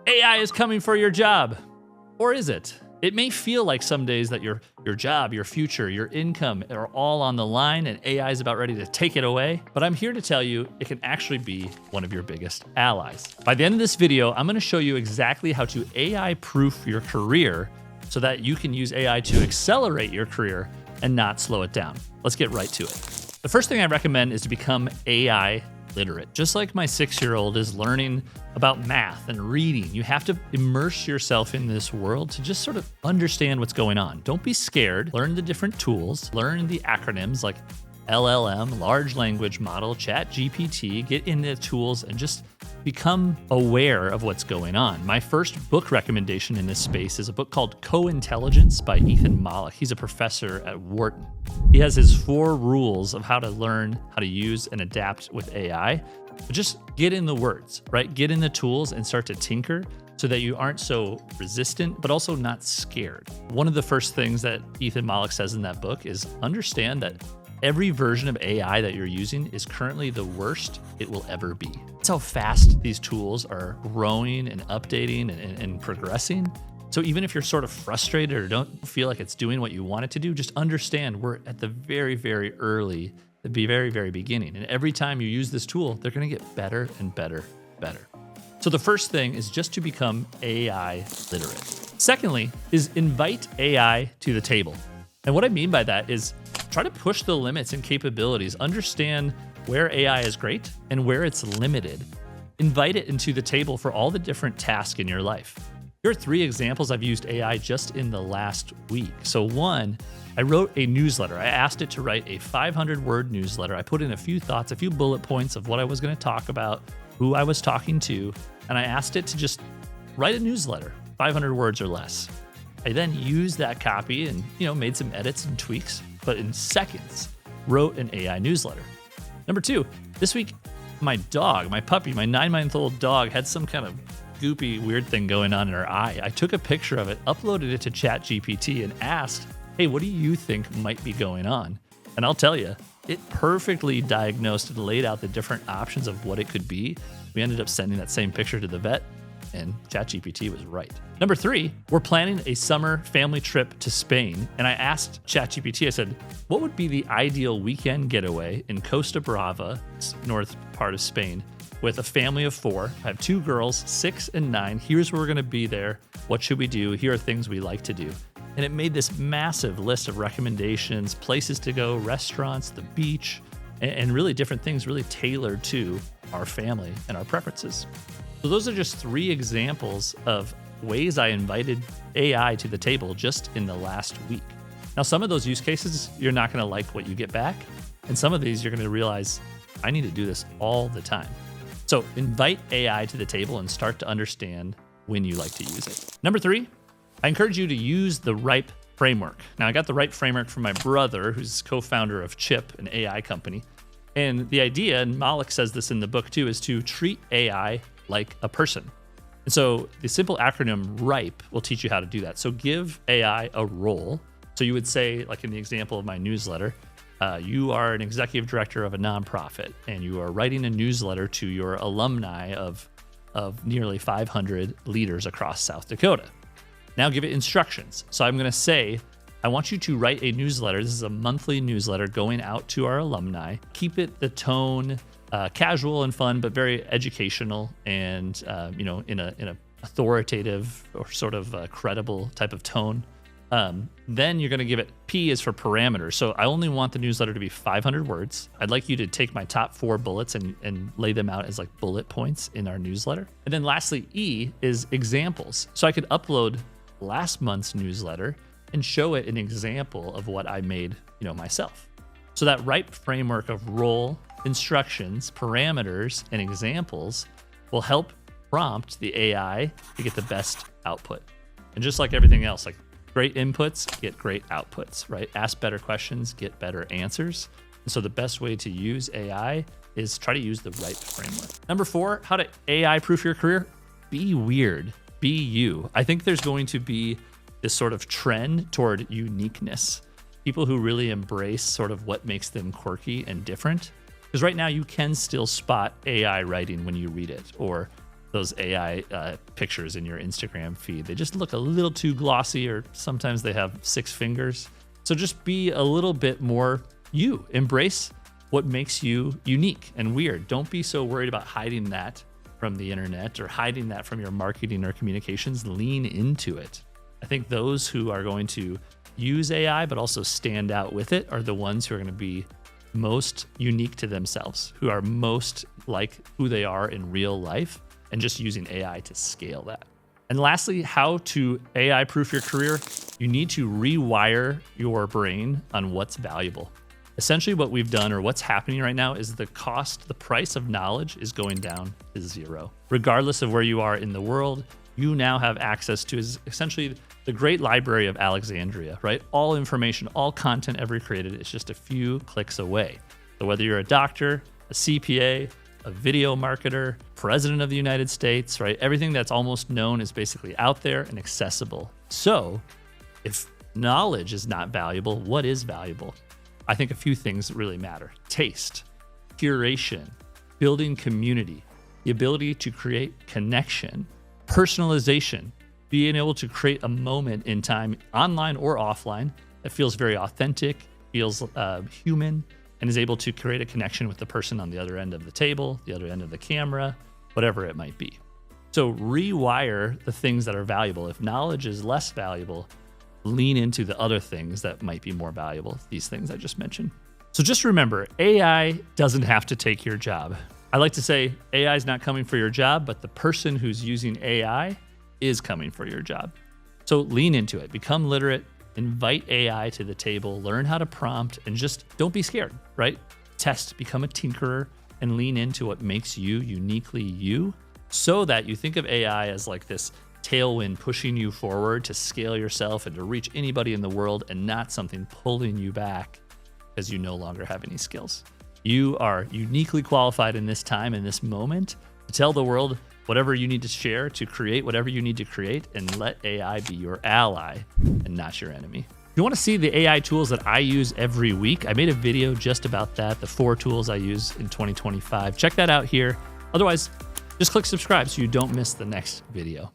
AI is coming for your job. Or is it? It may feel like some days that your job, your future, your income are all on the line and AI is about ready to take it away. But I'm here to tell you it can actually be one of your biggest allies. By the end of this video, I'm going to show you exactly how to AI-proof your career so that you can use AI to accelerate your career and not slow it down. Let's get right to it. The first thing I recommend is to become AI literate. Just like my 6-year-old is learning about math and reading, you have to immerse yourself in this world to just sort of understand what's going on. Don't be scared. Learn the different tools, learn the acronyms like LLM, large language model, ChatGPT, get into tools and just become aware of what's going on. My first book recommendation in this space is a book called Co-Intelligence by Ethan Mollick. He's a professor at Wharton. He has his 4 rules of how to learn how to use and adapt with AI. But just get in the words, right? Get in the tools and start to tinker so that you aren't so resistant, but also not scared. One of the first things that Ethan Mollick says in that book is understand that every version of AI that you're using is currently the worst it will ever be. That's how fast these tools are growing and updating and progressing. So even if you're sort of frustrated or don't feel like it's doing what you want it to do, just understand we're at the very, very early, the very, very beginning. And every time you use this tool, they're gonna get better and better, better. So the first thing is just to become AI literate. Secondly is invite AI to the table. And what I mean by that is try to push the limits and capabilities. Understand where AI is great and where it's limited. Invite it into the table for all the different tasks in your life. Here are 3 examples I've used AI just in the last week. So 1, I wrote a newsletter. I asked it to write a 500-word newsletter. I put in a few thoughts, a few bullet points of what I was going to talk about, who I was talking to, and I asked it to just write a newsletter, 500 words or less. I then used that copy and made some edits and tweaks, but in seconds, wrote an AI newsletter. Number 2, this week, my dog, my puppy, my 9-month-old dog had some kind of goopy weird thing going on in her eye. I took a picture of it, uploaded it to ChatGPT and asked, hey, what do you think might be going on? And I'll tell you, it perfectly diagnosed and laid out the different options of what it could be. We ended up sending that same picture to the vet, and ChatGPT was right. Number 3, we're planning a summer family trip to Spain. And I asked ChatGPT, I said, what would be the ideal weekend getaway in Costa Brava, north part of Spain, with a family of 4? I have 2 girls, 6 and 9. Here's where we're gonna be there. What should we do? Here are things we like to do. And it made this massive list of recommendations, places to go, restaurants, the beach, and really different things really tailored to our family and our preferences. So those are just 3 examples of ways I invited AI to the table just in the last week. Now, some of those use cases, you're not gonna like what you get back. And some of these, you're gonna realize, I need to do this all the time. So invite AI to the table and start to understand when you like to use it. Number 3, I encourage you to use the RIPE framework. Now, I got the RIPE framework from my brother, who's co-founder of Chip, an AI company. And the idea, and Mollick says this in the book too, is to treat AI like a person. And so the simple acronym RIPE will teach you how to do that. So give AI a role. So you would say, like in the example of my newsletter, you are an executive director of a nonprofit, and you are writing a newsletter to your alumni of nearly 500 leaders across South Dakota. Now give it instructions. So I'm going to say, I want you to write a newsletter. This is a monthly newsletter going out to our alumni. Keep it the tone casual and fun, but very educational and in a authoritative or sort of credible type of tone. Then you're going to give it P is for parameters. So I only want the newsletter to be 500 words. I'd like you to take my top 4 bullets and lay them out as like bullet points in our newsletter. And then lastly, E is examples. So I could upload last month's newsletter and show it an example of what I made, myself. So that RIPE framework of role, instructions, parameters, and examples will help prompt the AI to get the best output. And just like everything else, like great inputs, get great outputs, right? Ask better questions, get better answers. And so the best way to use AI is try to use the RIPE framework. Number 4, how to AI proof your career? Be weird, be you. I think there's going to be this sort of trend toward uniqueness. People who really embrace sort of what makes them quirky and different. Because right now you can still spot AI writing when you read it, or those AI pictures in your Instagram feed. They just look a little too glossy, or sometimes they have 6 fingers. So just be a little bit more you. Embrace what makes you unique and weird. Don't be so worried about hiding that from the internet or hiding that from your marketing or communications. Lean into it. I think those who are going to use AI but also stand out with it are the ones who are going to be most unique to themselves, who are most like who they are in real life, and just using AI to scale that. And lastly, how to AI proof your career. You need to rewire your brain on what's valuable. Essentially what we've done, or what's happening right now, is the price of knowledge is going down to 0. Regardless of where you are in the world, you now have access to essentially the great library of Alexandria, right? All information, all content ever created is just a few clicks away. So whether you're a doctor, a CPA, a video marketer, president of the United States, right? Everything that's almost known is basically out there and accessible. So if knowledge is not valuable, what is valuable? I think a few things really matter. Taste, curation, building community, the ability to create connection, personalization, being able to create a moment in time, online or offline, that feels very authentic, feels human, and is able to create a connection with the person on the other end of the table, the other end of the camera, whatever it might be. So rewire the things that are valuable. If knowledge is less valuable, lean into the other things that might be more valuable, these things I just mentioned. So just remember, AI doesn't have to take your job. I like to say AI is not coming for your job, but the person who's using AI is coming for your job. So lean into it, become literate, invite AI to the table, learn how to prompt, and just don't be scared, right? Test, become a tinkerer, and lean into what makes you uniquely you, so that you think of AI as like this tailwind pushing you forward to scale yourself and to reach anybody in the world, and not something pulling you back because you no longer have any skills. You are uniquely qualified in this time, in this moment, to tell the world whatever you need to share, to create whatever you need to create, and let AI be your ally and not your enemy. If you want to see the AI tools that I use every week, I made a video just about that, the 4 tools I use in 2025. Check that out here. Otherwise, just click subscribe so you don't miss the next video.